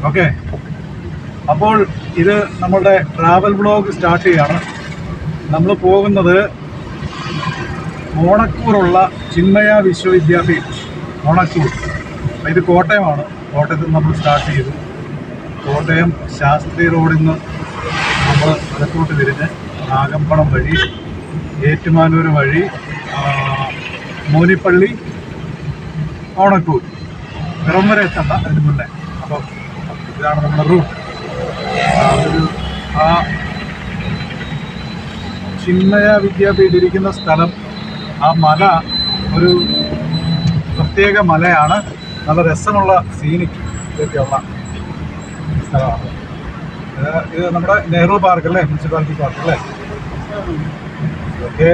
Okay, അപ്പോൾ ഇത് നമ്മളുടെ ട്രാവൽ വ്ളോഗ് സ്റ്റാർട്ട് ചെയ്യാണ്. നമ്മൾ പോകുന്നത് ഓണക്കൂറുള്ള ചിന്മയ വിശ്വവിദ്യാപീഠ് ഓണക്കൂർ. ഇത് കോട്ടയമാണ്. കോട്ടയത്ത് നമ്മൾ സ്റ്റാർട്ട് ചെയ്തു. കോട്ടയം ശാസ്ത്രി റോഡിൽ നിന്ന് നമ്മൾ വലത്തോട്ട് തിരിഞ്ഞ് നാഗമ്പളം വഴി ഏറ്റുമാനൂർ വഴി മോനിപ്പള്ളി ഓണക്കൂർ വെറും വരെ എത്തണ്ട, അതിന് മുന്നേ. അപ്പോൾ ഇതാണ് നമ്മുടെ റൂട്ട്. ആ ചിന്മയ വിദ്യാപീഠ് ഇരിക്കുന്ന സ്ഥലം, ആ മല ഒരു പ്രത്യേക മലയാണ്. നല്ല രസമുള്ള സീനിക് ഇതൊക്കെയുള്ള സ്ഥലമാണ്. ഇത് നമ്മുടെ നെഹ്റു പാർക്ക് അല്ലേ, മുനിസിപ്പാലിറ്റി പാർക്ക് അല്ലേ? ഓക്കെ,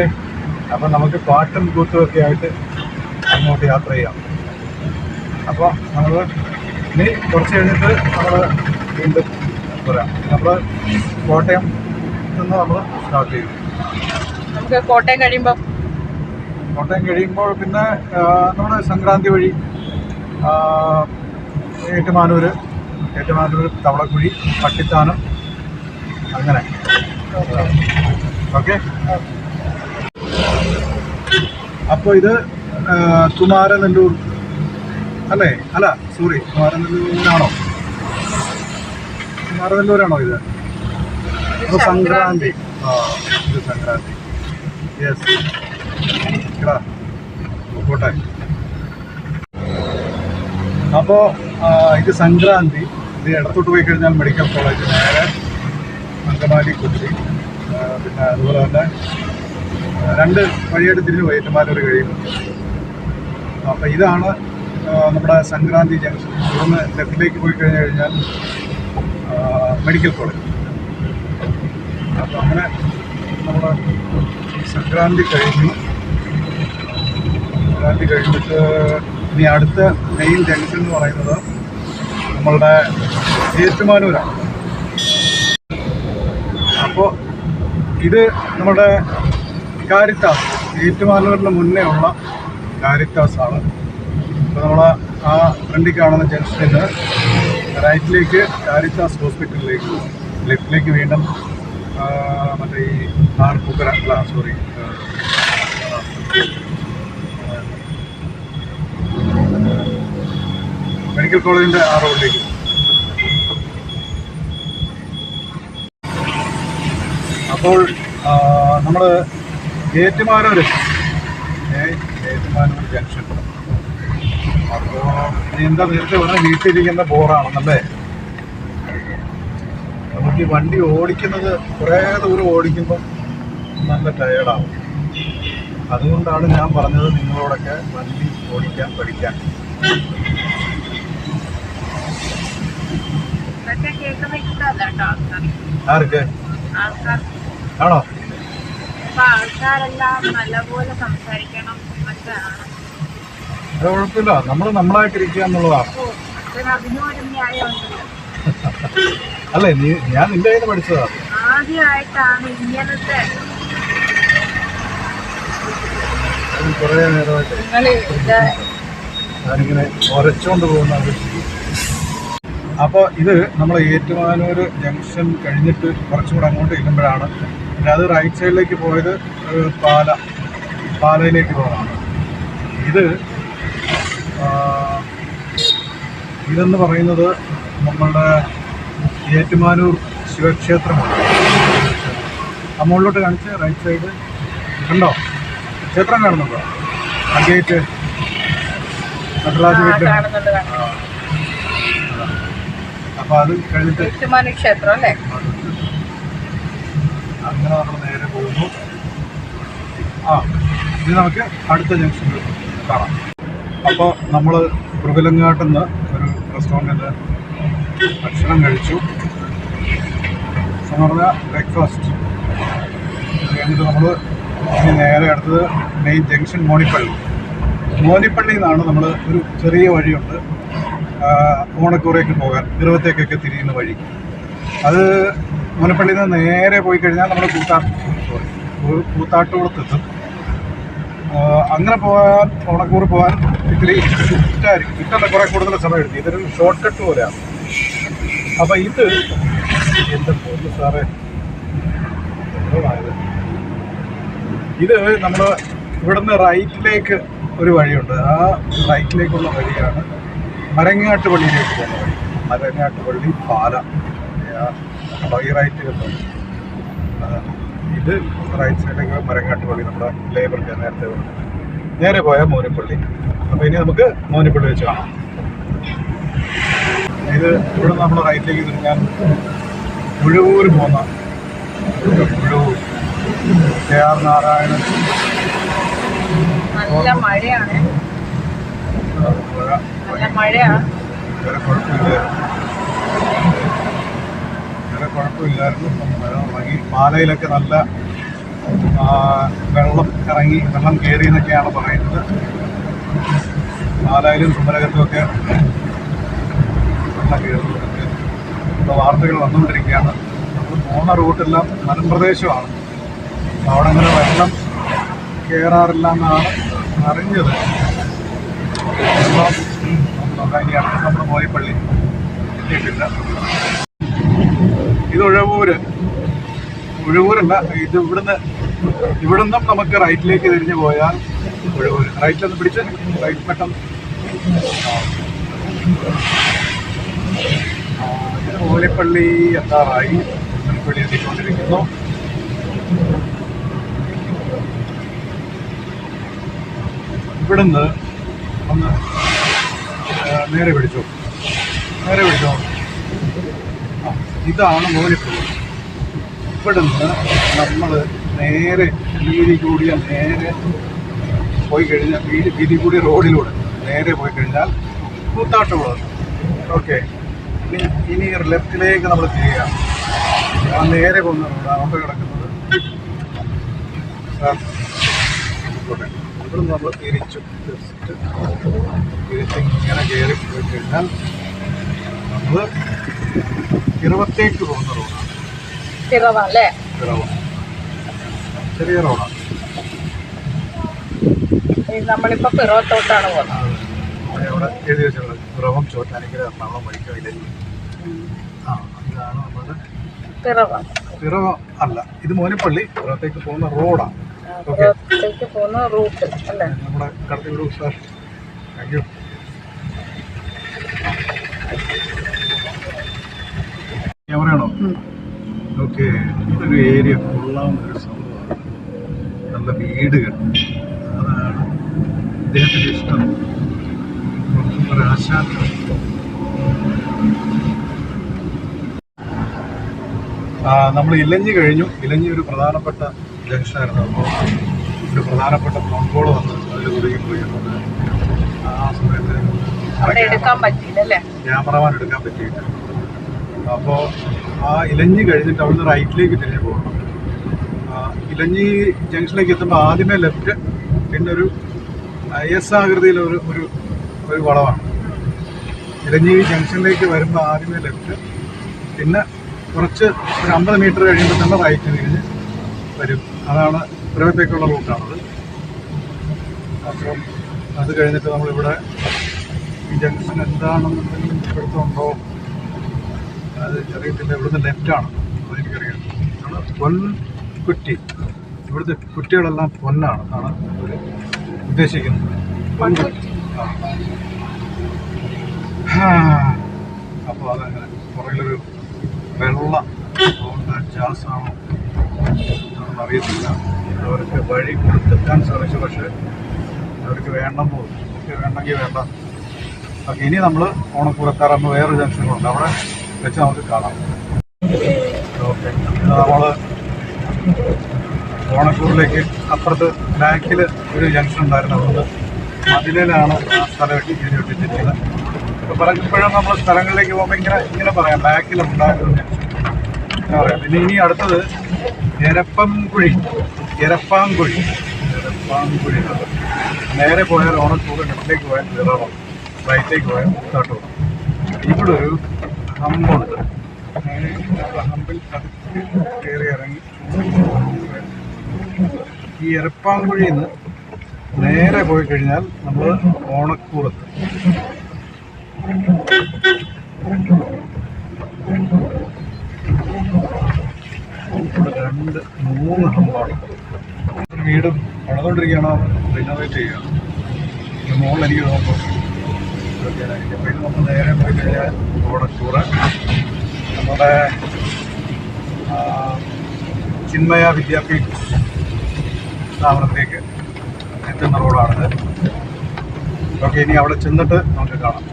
അപ്പം നമുക്ക് പാട്ടും കൂത്തും ഒക്കെ ആയിട്ട് അങ്ങോട്ട് യാത്ര ചെയ്യാം. അപ്പോൾ നമ്മൾ ഇനി കുറച്ച് കഴിഞ്ഞിട്ട് നമ്മൾ വീണ്ടും വരാം. നമ്മൾ കോട്ടയം നിന്ന് നമ്മൾ സ്റ്റാർട്ട് ചെയ്യും. നമുക്ക് കോട്ടയം കഴിയുമ്പോൾ പിന്നെ നമ്മുടെ സംക്രാന്തി വഴി ഏറ്റുമാനൂർ തവളക്കുഴി, പട്ടിത്താനം, അങ്ങനെ. ഓക്കെ, അപ്പോൾ ഇത് കുമാരനെല്ലൂർ അല്ലേ? അല്ല, സോറി, കുമാരനെല്ലൂരാണോ ഇത്? സംക്രാന്തി. ഇത് സംക്രാന്തി. യെസ്, കോട്ടെ. അപ്പോൾ ഇത് സംക്രാന്തി. ഇത് ഇടത്തോട്ട് പോയി കഴിഞ്ഞാൽ മെഡിക്കൽ കോളേജ്, നേരെ അങ്കമാലി, കൊച്ചി. പിന്നെ അതുപോലെ തന്നെ 2 വഴിയായിട്ട് തിരിഞ്ഞ് ഏറ്റുമാനൂർ കഴിയുന്നു. അപ്പോൾ ഇതാണ് നമ്മുടെ സംക്രാന്തി ജംഗ്ഷൻ. ഇവിടുന്ന് ലെഫ്റ്റിലേക്ക് പോയി കഴിഞ്ഞാൽ മെഡിക്കൽ കോളേജ്. അപ്പോൾ അങ്ങനെ നമ്മൾ സംക്രാന്തി കഴിഞ്ഞിട്ട് ഇനി അടുത്ത മെയിൻ ജംഗ്ഷൻ എന്ന് പറയുന്നത് നമ്മളുടെ ഏറ്റുമാനൂരാണ്. അപ്പോൾ ഇത് നമ്മുടെ കാരിത്താസ്, ഏറ്റുമാനൂരിന് മുന്നേ ഉള്ള കാരിത്താസാണ്. അപ്പോൾ നമ്മൾ ആ ഫ്രണ്ടിൽ കാണുന്ന ജംഗ്ഷനിൽ റൈറ്റിലേക്ക് കാരിത്താസ് ഹോസ്പിറ്റലിലേക്ക് പോകും. ലെഫ്റ്റിലേക്ക് വീണ്ടും മറ്റേ ഈ ആർപ്പൂക്കര, സോറി, മെഡിക്കൽ കോളേജിൻ്റെ ആ റോഡിലേക്ക്. അപ്പോൾ നമ്മൾ ഏറ്റുമാനൂർ ജംഗ്ഷൻ. അപ്പോൾ എന്താ നേരത്തെ പറഞ്ഞാൽ വീട്ടിലിരിക്കുന്ന ബോറാണെന്നല്ലേ? നമുക്ക് ഈ വണ്ടി ഓടിക്കുന്നത് കുറേ ദൂരം ഓടിക്കുമ്പം നല്ല ടയേർഡാവും. അതുകൊണ്ടാണ് ഞാൻ പറഞ്ഞത് നിങ്ങളോടൊക്കെ വണ്ടി ഓടിക്കാൻ പഠിക്കാൻ. ആർക്ക് ആണോ? അത് കുഴപ്പമില്ല, നമ്മൾ നമ്മളായിട്ടിരിക്കുക എന്നുള്ളതാണ്. അല്ലേ, ഞാൻ നിന്റെ കയ്യിൽ നിന്ന് പഠിച്ചതാണ്. കുറേ നേരമായിട്ട് ഞാനിങ്ങനെ ഉരച്ചോണ്ട് പോകുന്ന. അപ്പോൾ ഇത് നമ്മൾ ഏറ്റുമാനൂർ ജംഗ്ഷൻ കഴിഞ്ഞിട്ട് കുറച്ചും കൂടെ അങ്ങോട്ട് ചെല്ലുമ്പോഴാണ്. പിന്നെ അത് റൈറ്റ് സൈഡിലേക്ക് പോയത് പാലയിലേക്ക് പോകാനാണ്. ഇതെന്ന് പറയുന്നത് നമ്മളുടെ ഏറ്റുമാനൂർ ശിവക്ഷേത്രമാണ്. ആ മുകളിലോട്ട് കാണിച്ച് റൈറ്റ് സൈഡ് കണ്ടോ? ക്ഷേത്രം കാണുന്നുണ്ടോ? ആ ഗേറ്റ്, നടരാജ ഗേറ്റ്. അപ്പോൾ അത് കഴിഞ്ഞിട്ട് ക്ഷേത്രം അല്ലേ? അങ്ങനെ നമ്മൾ നേരെ പോകുന്നു. ഇത് നമുക്ക് അടുത്ത ജംഗ്ഷനിൽ കാണാം. അപ്പോൾ നമ്മൾ കുറുകലങ്ങാട്ടിൽ നിന്ന് ഒരു റെസ്റ്റോറൻറ്റിൽ ഭക്ഷണം കഴിച്ചു. എന്ന് പറഞ്ഞാൽ ബ്രേക്ക്ഫാസ്റ്റ്. അത് കഴിഞ്ഞിട്ട് നമ്മൾ ഇനി നേരെ അടുത്തത് മെയിൻ ജംഗ്ഷൻ മോനിപ്പള്ളിയിൽ നിന്നാണ് നമ്മൾ ഒരു ചെറിയ വഴിയുണ്ട് ഓണക്കൂറേക്ക് പോകാൻ, പിറവത്തേക്കൊക്കെ തിരിയുന്ന വഴി. അത് മോനിപ്പള്ളിയിൽ നിന്ന് നേരെ പോയി കഴിഞ്ഞാൽ നമ്മൾ കൂത്താട്ടുകുളത്തെത്തും. അങ്ങനെ പോകാൻ ഓണക്കൂർ പോകാൻ ഇത്തിരി ഇഷ്ടമായിരിക്കും. ഇട്ടല്ല കുറെ കൂടുതൽ സമയം എടുക്കും. ഇതൊരു ഷോർട്ട് കട്ട് പോലെയാണ്. അപ്പം ഇത് എൻ്റെ പൊന്നു സാറേ, ഇത് നമ്മൾ ഇവിടുന്ന് റൈറ്റിലേക്ക് ഒരു വഴിയുണ്ട്. ആ റൈറ്റിലേക്കുള്ള വഴിയാണ് മരങ്ങാട്ട് പള്ളിയിലേക്ക് പോകുന്ന വഴി. മരങ്ങാട്ട് പള്ളി പാലം ഈ റൈറ്റ് കിട്ടും. ഇത് റൈറ്റ് സൈഡിലേക്ക് മരങ്ങാട്ട് പള്ളി, നമ്മുടെ ലേബറിൻ്റെ നേരത്തെ നേരെ പോയാൽ മോനിപ്പള്ളി. അപ്പോൾ ഇനി നമുക്ക് മോനിപ്പള്ളി വെച്ച് കാണാം. ഇത് ഇവിടെ നമ്മൾ റൈറ്റിലേക്ക് തിരിഞ്ഞാൽ ഉഴവൂർ പോകുന്ന ഉഴവൂർ KR നാരായണൻ. നല്ല മഴയാണ്, നല്ല മഴയാണ്. വേറെ കുഴപ്പമില്ലായിരുന്നു. മഴ തുടങ്ങി. പാലയിലൊക്കെ നല്ല വെള്ളം ഇറങ്ങി, വെള്ളം കയറി എന്നൊക്കെയാണ് പറയുന്നത്. പാലായിലും കുമരകത്തുമൊക്കെ വെള്ളം കയറുന്നതൊക്കെ വാർത്തകൾ വന്നുകൊണ്ടിരിക്കുകയാണ്. നമ്മൾ പോകുന്ന റൂട്ടെല്ലാം മലമ്പ്രദേശമാണ്. അവിടെ അങ്ങനെ വെള്ളം കയറാറില്ല എന്നാണ് അറിഞ്ഞത്. ഇനിയാണ് നമ്മുടെ മോനിപ്പള്ളി എത്തിയിട്ടില്ല. ഇത് ഉഴവൂരല്ല, ഇത് ഇവിടുന്നും നമുക്ക് റൈറ്റിലേക്ക് തിരിഞ്ഞു പോയാൽ ഉഴവൂർ. റൈറ്റിലൊന്ന് പിടിച്ച് റൈറ്റ് പെട്ടെന്ന് മോനിപ്പള്ളി എത്താറായി. മോനിപ്പള്ളി എത്തിക്കൊണ്ടിരിക്കുന്നു. ഇവിടുന്ന് ഒന്ന് നേരെ പിടിച്ചോ. ഇതാണ് മോനിപ്പള്ളി. ഇവിടുന്ന് നമ്മൾ നേരെ വീതി കൂടിയ നേരെ പോയി കഴിഞ്ഞാൽ വീതി കൂടിയ റോഡിലൂടെ നേരെ പോയി കഴിഞ്ഞാൽ കൂത്താട്ടുകുളം. ഓക്കെ, ഇനി ലെഫ്റ്റിലേക്ക് നമ്മൾ ചെയ്യുക. നേരെ പോകുന്ന റോഡാണ് അവിടെ കിടക്കുന്നത്. ഇവിടുന്ന് നമ്മൾ തിരിച്ചു ഇങ്ങനെ കയറി പോയി കഴിഞ്ഞാൽ നമ്മൾ പിറവത്തേക്ക് പോകുന്ന റോഡാണ്. പിറവ ചെറിയ റോഡാണ്. നമ്മളിപ്പോ പിറവത്തോട്ടാണ് പോകുന്നത്. അവിടെ എഴുതി വെച്ചിട്ടുള്ളത് പിറവം, ചോറ്റാനിക്കര, എറണാകുളം, വൈക്കം, ഇലഞ്ഞി. ഇതാണ് നമ്മുടെ പിറവ അല്ല, ഇത് മോനിപ്പള്ളി. പിറവത്തേക്ക് പോകുന്ന റോഡാണ്. പോകുന്ന റൂട്ട് അല്ലേ? നമ്മുടെ കടത്തിവിടൂ സാർ. Thank you. ക്യാമറയാണോ? ഓക്കെ, ഇതൊരു ഏരിയ കൊള്ളാവുന്നൊരു സംഭവമാണ്. നല്ല വീടുകൾ, അതാണ് ഇദ്ദേഹത്തിൻ്റെ ഇഷ്ടം. ഒരാശാൻ. നമ്മൾ ഇലഞ്ഞി കഴിഞ്ഞു. ഇലഞ്ഞി ഒരു പ്രധാനപ്പെട്ട ജംഗ്ഷനായിരുന്നു. അപ്പോൾ ഒരു പ്രധാനപ്പെട്ട ഫോൺ കോൾ വന്ന് അതിൽ കുടുങ്ങി പോയി. ആ സമയത്ത് ക്യാമറമാൻ എടുക്കാൻ പറ്റിയില്ല. അപ്പോൾ ആ ഇലഞ്ഞി കഴിഞ്ഞിട്ട് അവിടുന്ന് റൈറ്റിലേക്ക് തിരിഞ്ഞു പോകണം. ഇലഞ്ഞി ജംഗ്ഷനിലേക്ക് എത്തുമ്പോൾ ആദ്യമേ ലെഫ്റ്റ്, പിന്നെ ഒരു എസ് ആകൃതിയിലൊരു ഒരു വളവാണ്. ഇലഞ്ഞി ജംഗ്ഷനിലേക്ക് വരുമ്പോൾ ആദ്യമേ ലെഫ്റ്റ്, പിന്നെ കുറച്ച് ഒരു 50 മീറ്റർ കഴിയുമ്പോൾ തന്നെ റൈറ്റ് തിരിഞ്ഞ് വരും. അതാണ് പിറവത്തേക്കുള്ള റൂട്ടാണത്. അപ്പം അത് കഴിഞ്ഞിട്ട് നമ്മളിവിടെ ഈ ജംഗ്ഷൻ എന്താണെന്നുണ്ടെങ്കിലും ഇവിടുത്തുണ്ടോ അത് അറിയത്തില്ല. ഇവിടുന്ന് ലെഫ്റ്റാണ്, അതെനിക്കറിയാം. പൊൻകുറ്റി, ഇവിടുത്തെ കുറ്റികളെല്ലാം പൊന്നാണ് എന്നാണ് അവർ ഉദ്ദേശിക്കുന്നത്. പൊൻകുറ്റി. അപ്പോൾ അതങ്ങനെ പുറകിലൊരു വെള്ള ജാസാണോ എന്നൊന്നും അറിയത്തില്ല. അവർക്ക് വഴി കൊടുത്തെത്താൻ ശ്രമിച്ചു, പക്ഷേ അവർക്ക് വേണ്ടെങ്കിൽ വേണ്ട. ഓക്കെ, ഇനി നമ്മൾ ഓണക്കൂറക്കാറാകുമ്പോൾ വേറൊരു ജംഗ്ഷനുണ്ട്, അവിടെ വെച്ച് നമുക്ക് കാണാം. ഓക്കെ, നമ്മൾ ഓണക്കൂറിലേക്ക് അപ്പുറത്ത് ബാക്കിൽ ഒരു ജംഗ്ഷൻ ഉണ്ടായിരുന്നു. അതുകൊണ്ട് മതിലാണ് ആ സ്ഥലം വെട്ടിച്ചിരിക്കുന്നത്. അപ്പോൾ പലപ്പോഴും നമ്മൾ സ്ഥലങ്ങളിലേക്ക് പോകുമ്പോൾ ഇങ്ങനെ പറയാം, ബാക്കിലുണ്ടായിരുന്നു ജംഗ്ഷൻ എന്ന് പറയാം. പിന്നെ ഇനി അടുത്തത് എരപ്പാങ്കുഴി. നേരെ പോയാൽ ഓണക്കൂർ, ലെഫ്റ്റിലേക്ക് പോയാൽ പിറവം, റൈറ്റിലേക്ക് പോയാൽ കൂത്താട്ടുകുളം. ഇവിടെ ഒരു ഹമ്പുണ്ട്. ഹമ്പിൽ കയറി ഇറങ്ങി ഈ എരപ്പാങ്കുഴിയിൽ നിന്ന് നേരെ പോയി കഴിഞ്ഞാൽ നമ്മൾ ഓണക്കൂറത്ത്. ഇവിടെ 2-3 ഹമ്പാണ്. ഒരു വീടും പണിതുകൊണ്ടിരിക്കുകയാണ്, റിനോവേറ്റ് ചെയ്യുകയാണ്. മോളിൽ എനിക്ക് തോന്നുന്നു ഇതൊക്കെയായിരിക്കും. അപ്പോൾ ഇത് നമ്മൾ നേരെ പോയി കഴിഞ്ഞാൽ ഓണക്കൂറ് നമ്മുടെ ചിന്മയ വിദ്യാപീഠ സ്ഥാപനത്തിലേക്ക് എത്തുന്ന റോഡാണിത്. ഓക്കെ, ഇനി അവിടെ ചെന്നിട്ട് നമുക്ക് കാണാം.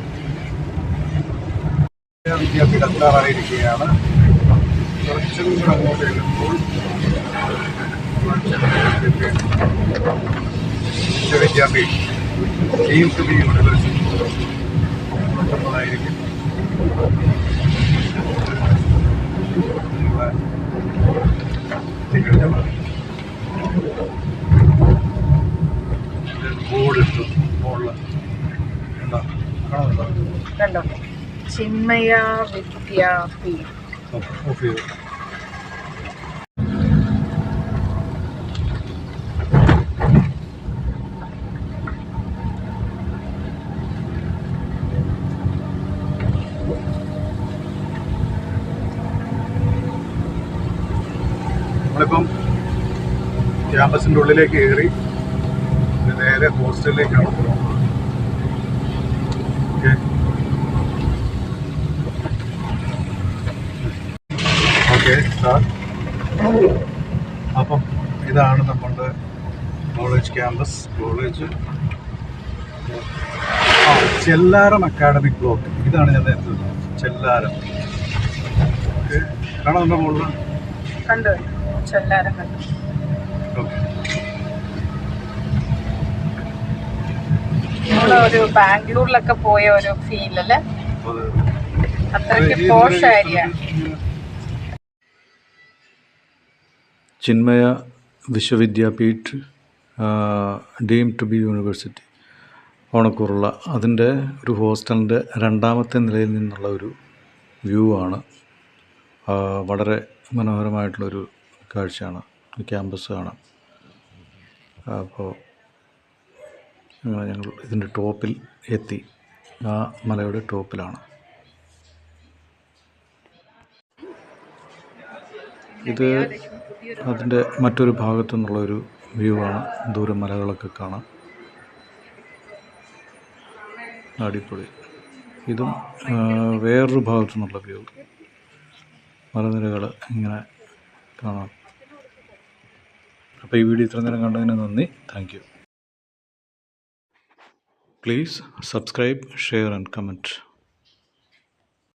വിദ്യാപീഠ എത്താറായിരിക്കുകയാണ്. കുറച്ചും കൂടെ അങ്ങോട്ട് ചെല്ലുമ്പോൾ Vidyapeeth deemed to be university എത്തുന്നതായിരിക്കും. ബോർഡ് ഇട്ടു മുകളിൽ. എന്താ കാണുന്നുണ്ടോ? കണ്ടോ, ചിന്മയ വിദ്യാപീഠ. ഓഫ് ചെയ്തു. നമ്മളിപ്പം ക്യാമ്പസിൻ്റെ ഉള്ളിലേക്ക് കയറി നേരെ ഹോസ്റ്റലിലേക്കാണ് പോകുന്നത്. Okay okay start. അപ്പം ഇതാണ് നമ്മളുടെ കോളേജ് ക്യാമ്പസ്. കോളേജ് ചെല്ലാരം അക്കാഡമിക് ബ്ലോക്ക്. ഇതാണ് ഞാൻ നേരത്തെ ചെല്ലാരം. ഓക്കെ, കാണാം നമ്മുടെ മുകളിൽ. കണ്ടു, ചെല്ലാരം കണ്ടു. ഓക്കെ, ഒരു ബാംഗ്ലൂരിലൊക്കെ പോയ ഒരു ഫീൽ അല്ലേ, അത്രയ്ക്ക് posh area. Chinmaya Vishwavidyapeeth deemed to be university ഓണക്കൂറുള്ള അതിൻ്റെ ഒരു ഹോസ്റ്റലിൻ്റെ 2ാമത്തെ നിലയിൽ നിന്നുള്ള ഒരു വ്യൂ ആണ്. വളരെ മനോഹരമായിട്ടുള്ളൊരു കാഴ്ചയാണ്. ക്യാമ്പസ് കാണാം. അപ്പോൾ ഞങ്ങൾ ഇതിൻ്റെ ടോപ്പിൽ എത്തി. ആ മലയുടെ ടോപ്പിലാണ്. ഇത് അതിൻ്റെ മറ്റൊരു ഭാഗത്തു നിന്നുള്ളൊരു വ്യൂ ആണ്. ദൂരെ മലകളൊക്കെ കാണാം. അടിപൊളി. ഇതും വേറൊരു ഭാഗത്തു നിന്നുള്ള വ്യൂ. മലനിരകൾ ഇങ്ങനെ കാണാം. അപ്പോൾ ഈ വീഡിയോ ഇത്ര നേരം കണ്ടതിന് നന്ദി. Thank you. Please subscribe, share and comment.